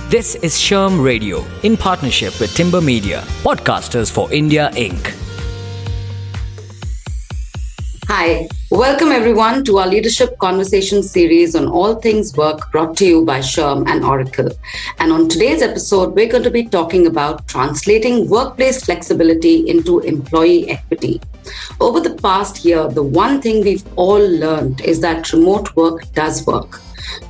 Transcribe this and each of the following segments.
This is Sherm Radio in partnership with Timber Media, Podcasters for India Inc. Hi, welcome everyone to our Leadership Conversation series on all things work, brought to you by Sherm and Oracle. And on today's episode, we're going to be talking about translating workplace flexibility into employee equity. Over the past year, the one thing we've all learned is that remote work does work.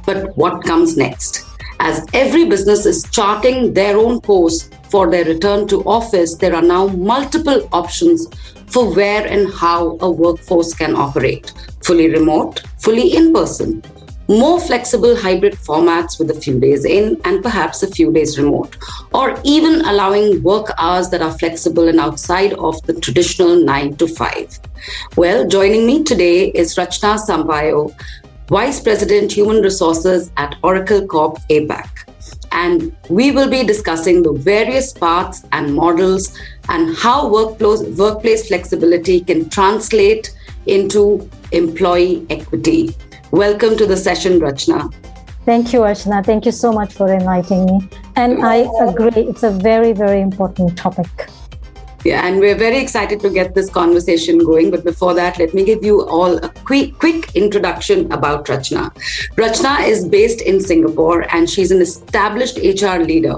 But what comes next? As every business is charting their own course for their return to office, there are now multiple options for where and how a workforce can operate. Fully remote, fully in-person, more flexible hybrid formats with a few days in and perhaps a few days remote, or even allowing work hours that are flexible and outside of the traditional 9 to 5. Well, joining me today is Rachna Sampaio, Vice President Human Resources at Oracle Corp APAC. And we will be discussing the various paths and models and how workplace flexibility can translate into employee equity. Welcome to the session, Rachna. Thank you, Archana. Thank you so much for inviting me. And I agree, it's a very, very important topic. Yeah, and we're very excited to get this conversation going. But before that, let me give you all a quick introduction about Rachna. Rachna is based in Singapore and she's an established HR leader.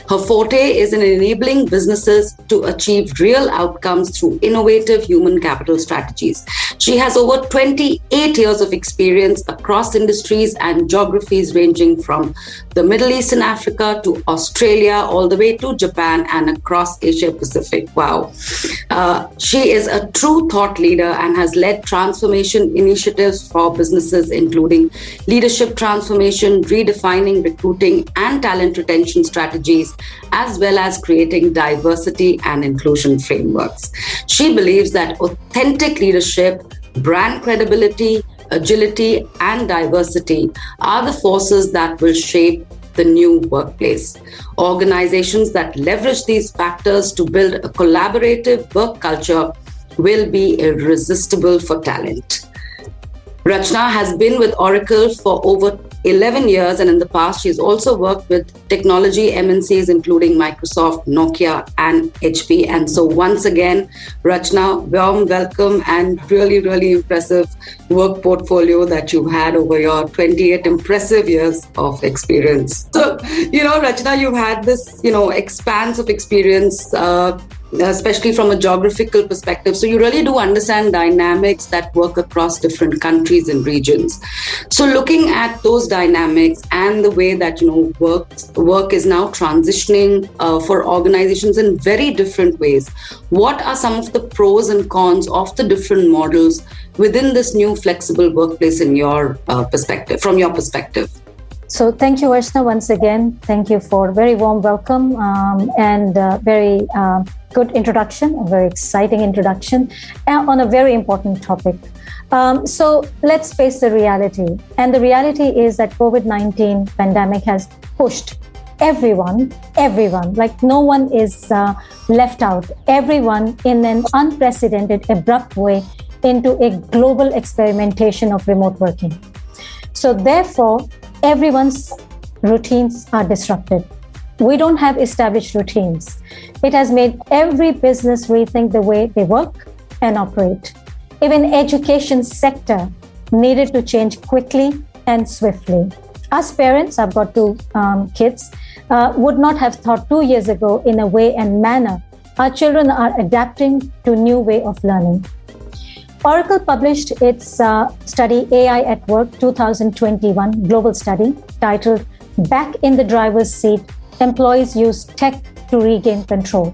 Her forte is in enabling businesses to achieve real outcomes through innovative human capital strategies. She has over 28 years of experience across industries and geographies ranging from the Middle East and Africa to Australia, all the way to Japan and across Asia Pacific. Wow. She is a true thought leader and has led transformation initiatives for businesses, including leadership transformation, redefining recruiting and talent retention strategies, as well as creating diversity and inclusion frameworks. She believes that authentic leadership, brand credibility, agility, and diversity are the forces that will shape the new workplace. Organizations that leverage these factors to build a collaborative work culture will be irresistible for talent. Rachna has been with Oracle for over 11 years, and in the past, she's also worked with technology MNCs, including Microsoft, Nokia, and HP. And so once again, Rachna, warm welcome and really, really impressive work portfolio that you've had over your 28 impressive years of experience. So, Rachna, you've had this, expanse of experience, especially from a geographical perspective. So you really do understand dynamics that work across different countries and regions. So looking at those dynamics and the way that, work is now transitioning for organizations in very different ways, what are some of the pros and cons of the different models within this new flexible workplace in your perspective, from your perspective? So thank you, Archana, once again. Thank you for a very warm welcome and very good introduction, a very exciting introduction on a very important topic. So let's face the reality. And the reality is that COVID-19 pandemic has pushed everyone, like no one is left out, everyone in an unprecedented, abrupt way into a global experimentation of remote working. So therefore, everyone's routines are disrupted. We don't have established routines. It has made every business rethink the way they work and operate. Even education sector needed to change quickly and swiftly. Us parents, I've got two kids, would not have thought 2 years ago in a way and manner. Our children are adapting to new way of learning. Oracle published its study AI at Work 2021 global study titled Back in the Driver's Seat, Employees Use Tech to Regain Control.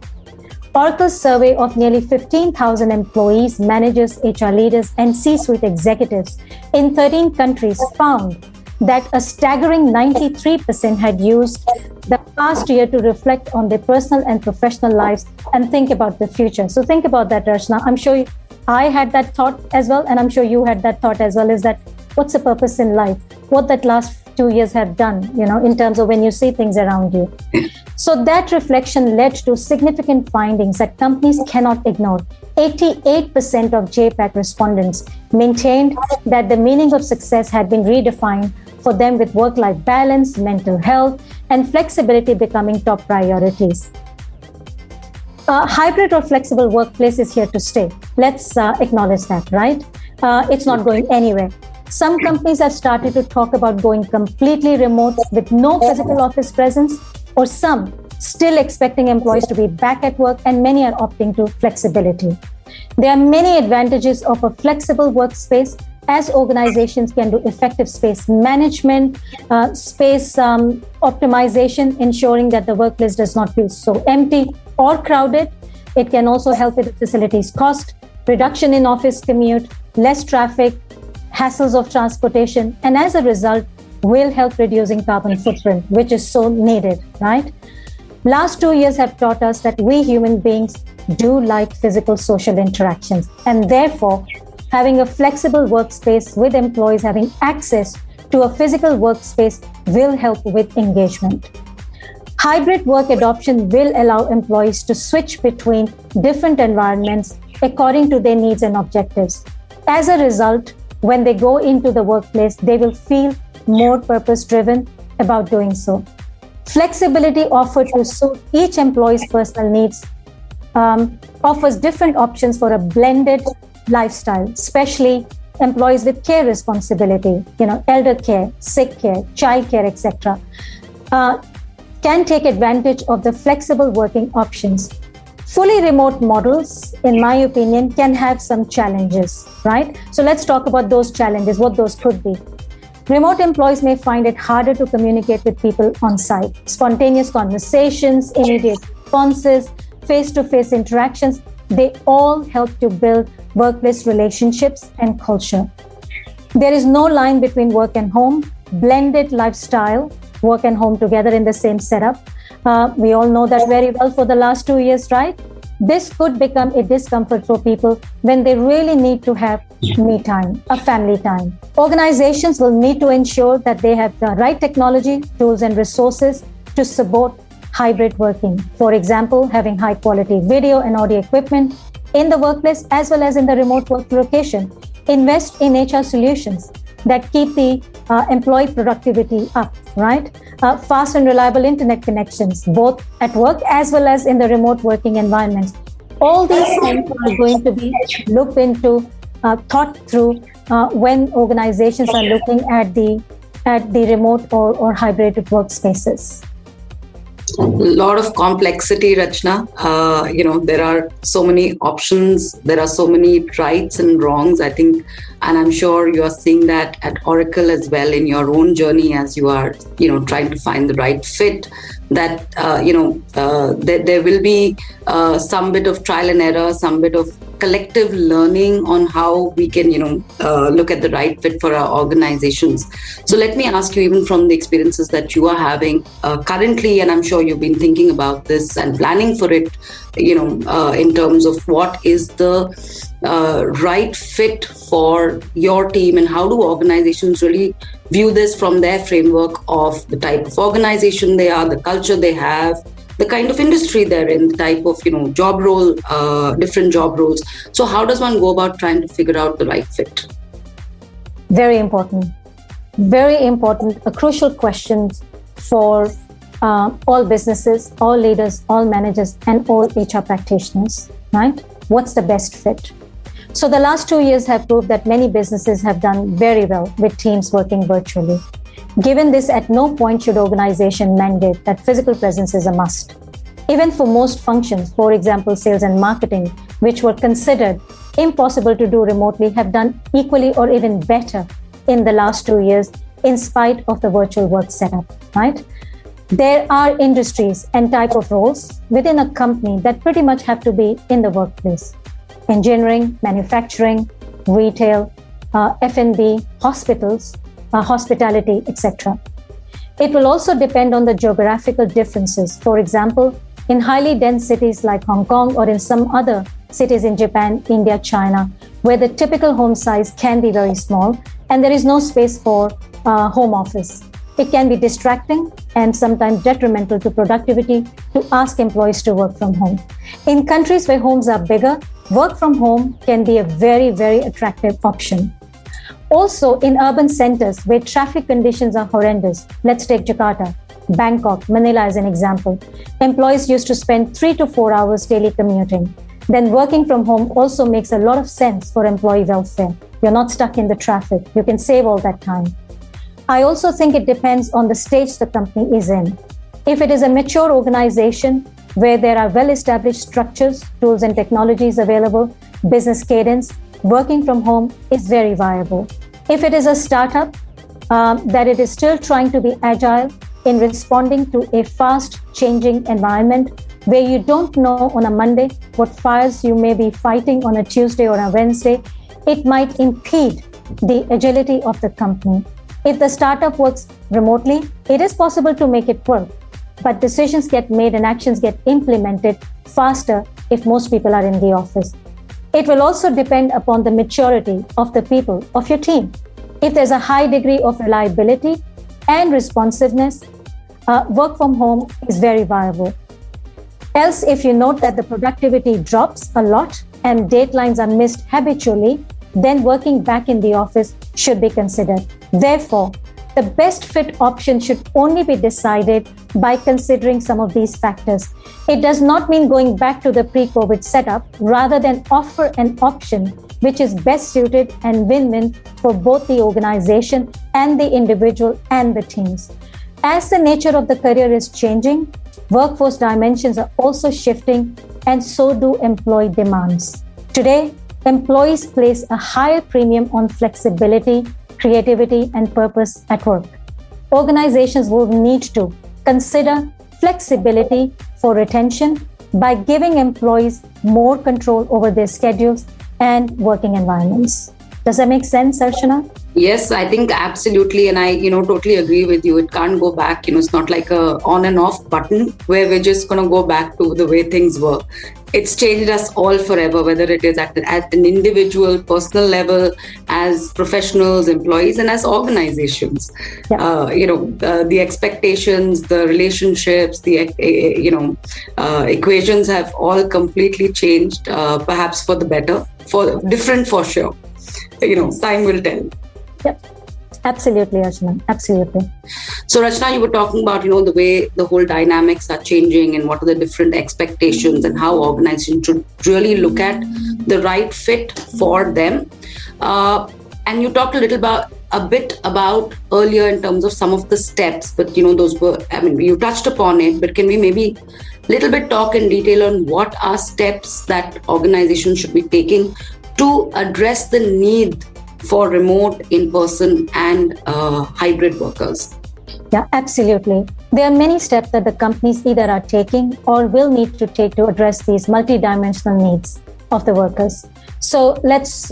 Oracle's survey of nearly 15,000 employees, managers, HR leaders, and C-suite executives in 13 countries found that a staggering 93% had used the past year to reflect on their personal and professional lives and think about the future. So think about that, Rachna. I'm sure I had that thought as well, and I'm sure you had that thought as well, is that what's the purpose in life? What that last 2 years have done, in terms of when you see things around you. So that reflection led to significant findings that companies cannot ignore. 88% of JPAC respondents maintained that the meaning of success had been redefined for them with work-life balance, mental health, and flexibility becoming top priorities. Hybrid or flexible workplace is here to stay. Let's acknowledge that, right? It's not going anywhere. Some companies have started to talk about going completely remote with no physical office presence, or some still expecting employees to be back at work, and many are opting to flexibility. There are many advantages of a flexible workspace, as organizations can do effective space management, space optimization, ensuring that the workplace does not feel so empty or crowded. It can also help with the facilities cost, reduction in office commute, less traffic, hassles of transportation, and as a result, will help reducing carbon footprint, which is so needed, right? Last 2 years have taught us that we human beings do like physical social interactions, and therefore, having a flexible workspace with employees having access to a physical workspace will help with engagement. Hybrid work adoption will allow employees to switch between different environments according to their needs and objectives. As a result, when they go into the workplace, they will feel more purpose-driven about doing so. Flexibility offered to suit each employee's personal needs offers different options for a blended lifestyle, especially employees with care responsibility, elder care, sick care, child care, etc., can take advantage of the flexible working options. Fully remote models, in my opinion, can have some challenges, right? So let's talk about those challenges, what those could be. Remote employees may find it harder to communicate with people on site. Spontaneous conversations, immediate responses, face-to-face interactions, they all help to build workplace relationships and culture. There is no line between work and home, blended lifestyle, work and home together in the same setup. We all know that very well for the last 2 years, right? This could become a discomfort for people when they really need to have me time, a family time. Organizations will need to ensure that they have the right technology, tools, and resources to support hybrid working. For example, having high quality video and audio equipment in the workplace as well as in the remote work location. Invest in HR solutions that keep the employee productivity up, right? Fast and reliable internet connections, both at work as well as in the remote working environments. All these things are going to be looked into, thought through when organizations are looking at the remote or hybrid workspaces. A lot of complexity, Rachna. There are so many options. There are so many rights and wrongs, I think. And I'm sure you are seeing that at Oracle as well in your own journey as you are, trying to find the right fit. That, there will be some bit of trial and error, some bit of collective learning on how we can, look at the right fit for our organizations. So let me ask you, even from the experiences that you are having currently, and I'm sure you've been thinking about this and planning for it, in terms of what is the right fit for your team, and how do organizations really view this from their framework of the type of organization they are, the culture they have, the kind of industry they're in, the type of, job role, different job roles. So how does one go about trying to figure out the right fit? Very important, a crucial question for all businesses, all leaders, all managers, and all HR practitioners, right? What's the best fit? So the last 2 years have proved that many businesses have done very well with teams working virtually. Given this, at no point should organization mandate that physical presence is a must. Even for most functions, for example, sales and marketing, which were considered impossible to do remotely, have done equally or even better in the last 2 years in spite of the virtual work setup, right? There are industries and type of roles within a company that pretty much have to be in the workplace. Engineering, manufacturing, retail, F&B, hospitals, hospitality, etc. It will also depend on the geographical differences. For example, in highly dense cities like Hong Kong or in some other cities in Japan, India, China, where the typical home size can be very small and there is no space for home office. It can be distracting and sometimes detrimental to productivity to ask employees to work from home. In countries where homes are bigger, work from home can be a very, very attractive option. Also, in urban centers where traffic conditions are horrendous, let's take Jakarta, Bangkok, Manila as an example. Employees used to spend 3 to 4 hours daily commuting. Then working from home also makes a lot of sense for employee welfare. You're not stuck in the traffic. You can save all that time. I also think it depends on the stage the company is in. If it is a mature organization where there are well-established structures, tools and technologies available, business cadence, working from home is very viable. If it is a startup, that it is still trying to be agile in responding to a fast-changing environment where you don't know on a Monday what fires you may be fighting on a Tuesday or a Wednesday, it might impede the agility of the company. If the startup works remotely, it is possible to make it work, but decisions get made and actions get implemented faster if most people are in the office. It will also depend upon the maturity of the people of your team. If there's a high degree of reliability and responsiveness, work from home is very viable. Else, if you note that the productivity drops a lot and deadlines are missed habitually, then working back in the office should be considered. Therefore, the best fit option should only be decided by considering some of these factors. It does not mean going back to the pre-COVID setup, rather than offer an option which is best suited and win-win for both the organization and the individual and the teams. As the nature of the career is changing, workforce dimensions are also shifting, and so do employee demands. Today, employees place a higher premium on flexibility, creativity, and purpose at work. Organizations will need to consider flexibility for retention by giving employees more control over their schedules and working environments. Does that make sense, Archana? Yes, I think absolutely. And I, totally agree with you. It can't go back. It's not like a on and off button where we're just going to go back to the way things were. It's changed us all forever, whether it is at an individual, personal level, as professionals, employees, and as organizations. Yeah. The expectations, the relationships, the equations have all completely changed, perhaps for the better, for different for sure. Time will tell. Yep. Absolutely, Archana. Absolutely. So, Rachna, you were talking about, the way the whole dynamics are changing and what are the different expectations and how organizations should really look at the right fit for them. And you talked a bit about earlier in terms of some of the steps, but, those were, you touched upon it, but can we maybe a little bit talk in detail on what are steps that organizations should be taking to address the need for remote, in-person and hybrid workers? Yeah, absolutely. There are many steps that the companies either are taking or will need to take to address these multidimensional needs of the workers. So let's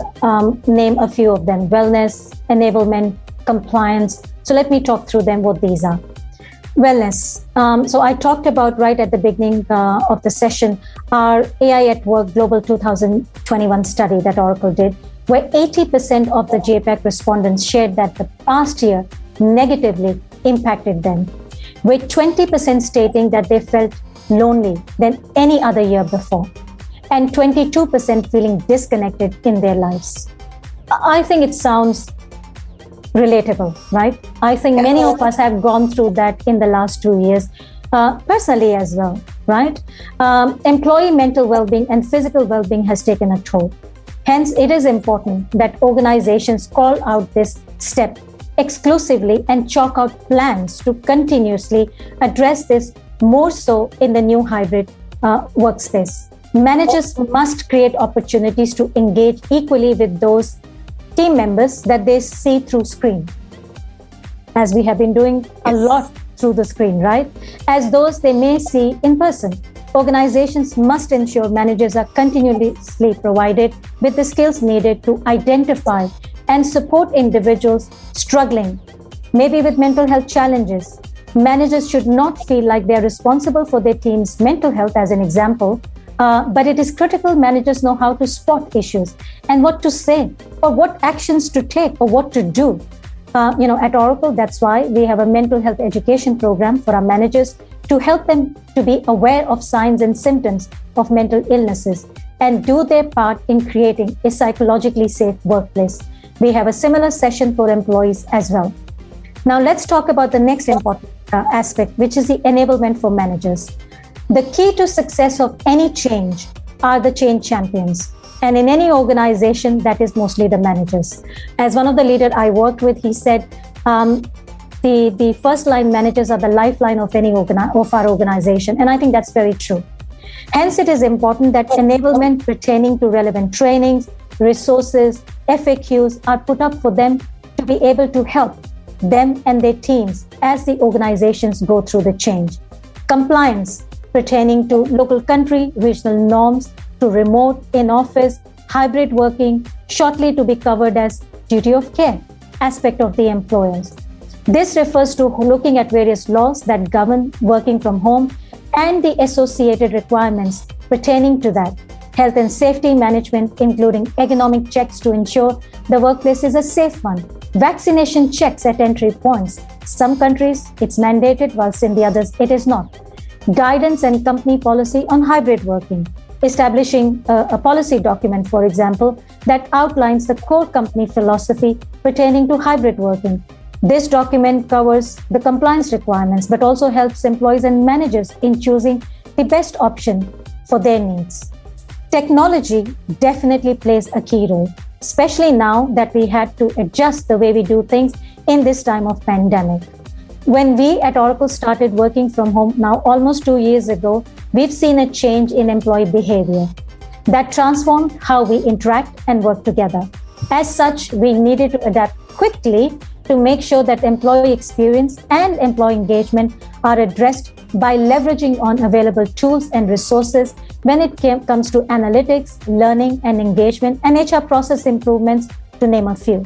name a few of them: wellness, enablement, compliance. So let me talk through them, what these are. Wellness. So I talked about right at the beginning of the session, our AI at Work Global 2021 study that Oracle did, where 80% of the JPAC respondents shared that the past year negatively impacted them, with 20% stating that they felt lonely than any other year before, and 22% feeling disconnected in their lives. I think it sounds relatable, right? I think many of us have gone through that in the last 2 years, personally as well, right? Employee mental well-being and physical well-being has taken a toll. Hence, it is important that organizations call out this step exclusively and chalk out plans to continuously address this, more so in the new hybrid workspace. Managers must create opportunities to engage equally with those team members that they see through screen, as we have been doing a lot through the screen, right? As those they may see in person. Organizations must ensure managers are continuously provided with the skills needed to identify and support individuals struggling, maybe with mental health challenges. Managers should not feel like they're responsible for their team's mental health, as an example, but it is critical managers know how to spot issues and what to say or what actions to take or what to do. At Oracle, that's why we have a mental health education program for our managers to help them to be aware of signs and symptoms of mental illnesses and do their part in creating a psychologically safe workplace. We have a similar session for employees as well. Now, let's talk about the next important aspect, which is the enablement for managers. The key to success of any change are the change champions. And in any organization, that is mostly the managers. As one of the leaders I worked with, he said, the first line managers are the lifeline of of our organization. And I think that's very true. Hence, it is important that enablement pertaining to relevant trainings, resources, FAQs are put up for them to be able to help them and their teams as the organizations go through the change. Compliance pertaining to local country, regional norms, to remote, in-office, hybrid working, shortly to be covered as duty of care aspect of the employers. This refers to looking at various laws that govern working from home and the associated requirements pertaining to that. Health and safety management, including economic checks to ensure the workplace is a safe one. Vaccination checks at entry points. Some countries, it's mandated, whilst in the others, it is not. Guidance and company policy on hybrid working. Establishing a policy document, for example, that outlines the core company philosophy pertaining to hybrid working. This document covers the compliance requirements, but also helps employees and managers in choosing the best option for their needs. Technology definitely plays a key role, especially now that we had to adjust the way we do things in this time of pandemic. When we at Oracle started working from home now almost 2 years ago, we've seen a change in employee behavior that transformed how we interact and work together. As such, we needed to adapt quickly to make sure that employee experience and employee engagement are addressed by leveraging on available tools and resources when it comes to analytics, learning and engagement, and HR process improvements, to name a few.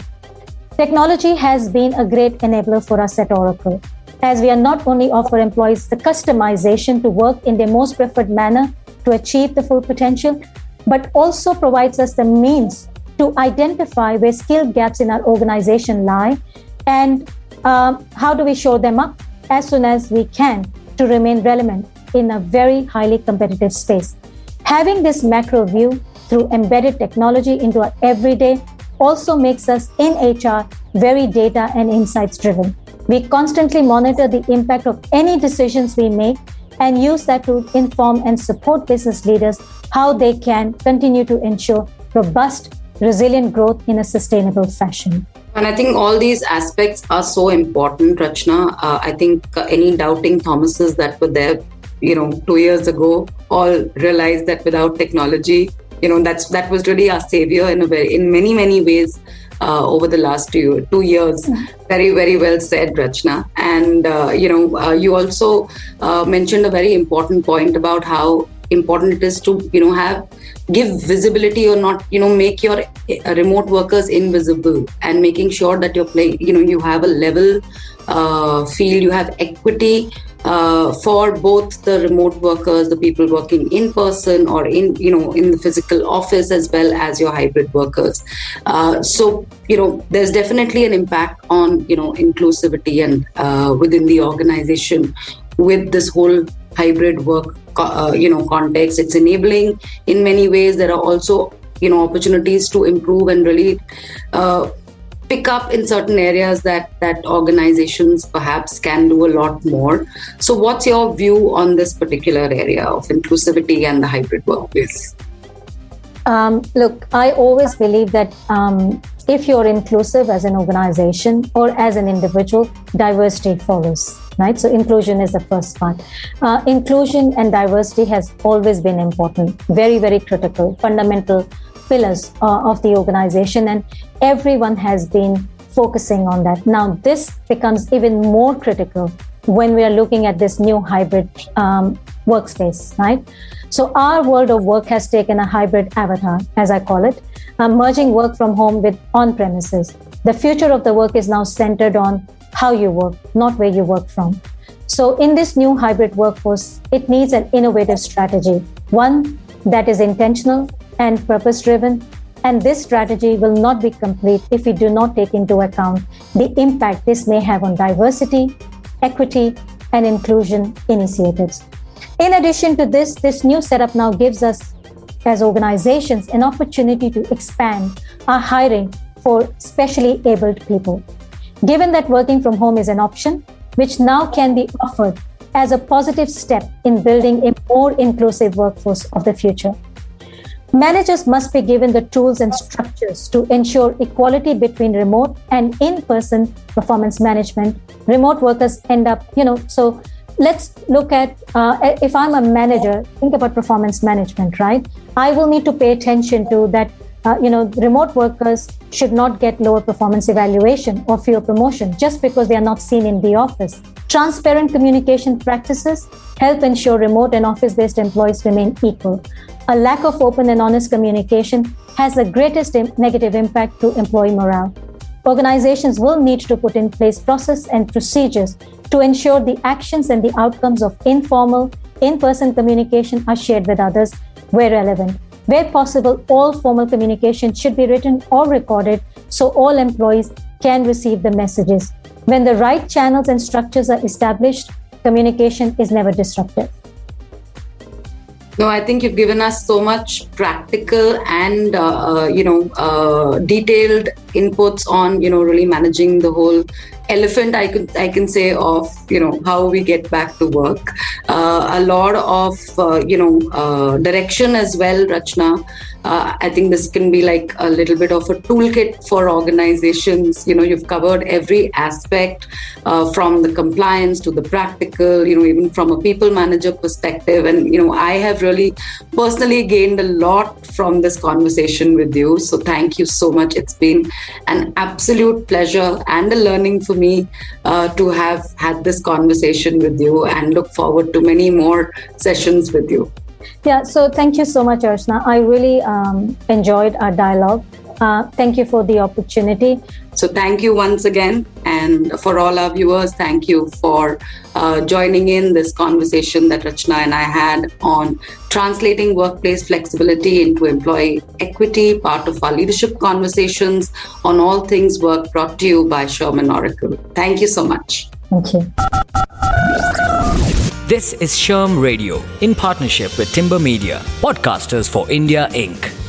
Technology has been a great enabler for us at Oracle, as we are not only offer employees the customization to work in their most preferred manner to achieve the full potential, but also provides us the means to identify where skill gaps in our organization lie and how do we show them up as soon as we can to remain relevant in a very highly competitive space. Having this macro view through embedded technology into our everyday also makes us in HR very data and insights driven. We constantly monitor the impact of any decisions we make and use that to inform and support business leaders how they can continue to ensure robust, resilient growth in a sustainable fashion. And I think all these aspects are so important, Rachna. I think any doubting Thomases that were there, 2 years ago, all realized that without technology, that was really our savior in many ways over the last 2 years. Very, very well said, Rachna. And you also mentioned a very important point about how important it is to give visibility or not make your remote workers invisible, and making sure that you're playing you have a level field, you have equity for both the remote workers, the people working in person or in the physical office, as well as your hybrid workers. So there's definitely an impact on inclusivity and within the organization with this whole hybrid work context. It's enabling in many ways. There are also opportunities to improve and really pick up in certain areas that organizations perhaps can do a lot more. So what's your view on this particular area of inclusivity and the hybrid workplace? Look, I always believe that if you're inclusive as an organization or as an individual, diversity follows, right? So inclusion is the first part. Inclusion and diversity has always been important, very, very critical, fundamental pillars of the organization, and everyone has been focusing on that. Now, this becomes even more critical when we are looking at this new hybrid workspace, right? So our world of work has taken a hybrid avatar, as I call it, merging work from home with on-premises. The future of the work is now centered on how you work, not where you work from. So in this new hybrid workforce, it needs an innovative strategy, one that is intentional and purpose-driven. And this strategy will not be complete if we do not take into account the impact this may have on diversity, equity, and inclusion initiatives. In addition to this new setup now gives us as organizations an opportunity to expand our hiring for specially abled people. Given that working from home is an option, which now can be offered as a positive step in building a more inclusive workforce of the future. Managers must be given the tools and structures to ensure equality between remote and in-person performance management. Remote workers end up, so let's look at, if I'm a manager, think about performance management, right? I will need to pay attention to that, remote workers should not get lower performance evaluation or fewer promotion just because they are not seen in the office. Transparent communication practices help ensure remote and office-based employees remain equal. A lack of open and honest communication has the greatest negative impact to employee morale. Organizations will need to put in place process and procedures to ensure the actions and the outcomes of informal, in-person communication are shared with others where relevant. Where possible, all formal communication should be written or recorded so all employees can receive the messages. When the right channels and structures are established, communication is never disrupted. No, I think you've given us so much practical and, detailed inputs on, really managing the whole elephant, I can say, of, how we get back to work. A lot of, direction as well, Rachna. I think this can be like a little bit of a toolkit for organizations. You've covered every aspect from the compliance to the practical, even from a people manager perspective. And, I have really personally gained a lot from this conversation with you. So thank you so much. It's been an absolute pleasure and a learning for me to have had this conversation with you, and look forward to many more sessions with you. Yeah, so thank you so much, Archana. I really enjoyed our dialogue. Thank you for the opportunity. So thank you once again. And for all our viewers, thank you for joining in this conversation that Rachna and I had on translating workplace flexibility into employee equity, part of our leadership conversations on all things work, brought to you by Sherman Oracle. Thank you so much. Thank you. This is Sherm Radio in partnership with Timber Media, Podcasters for India Inc.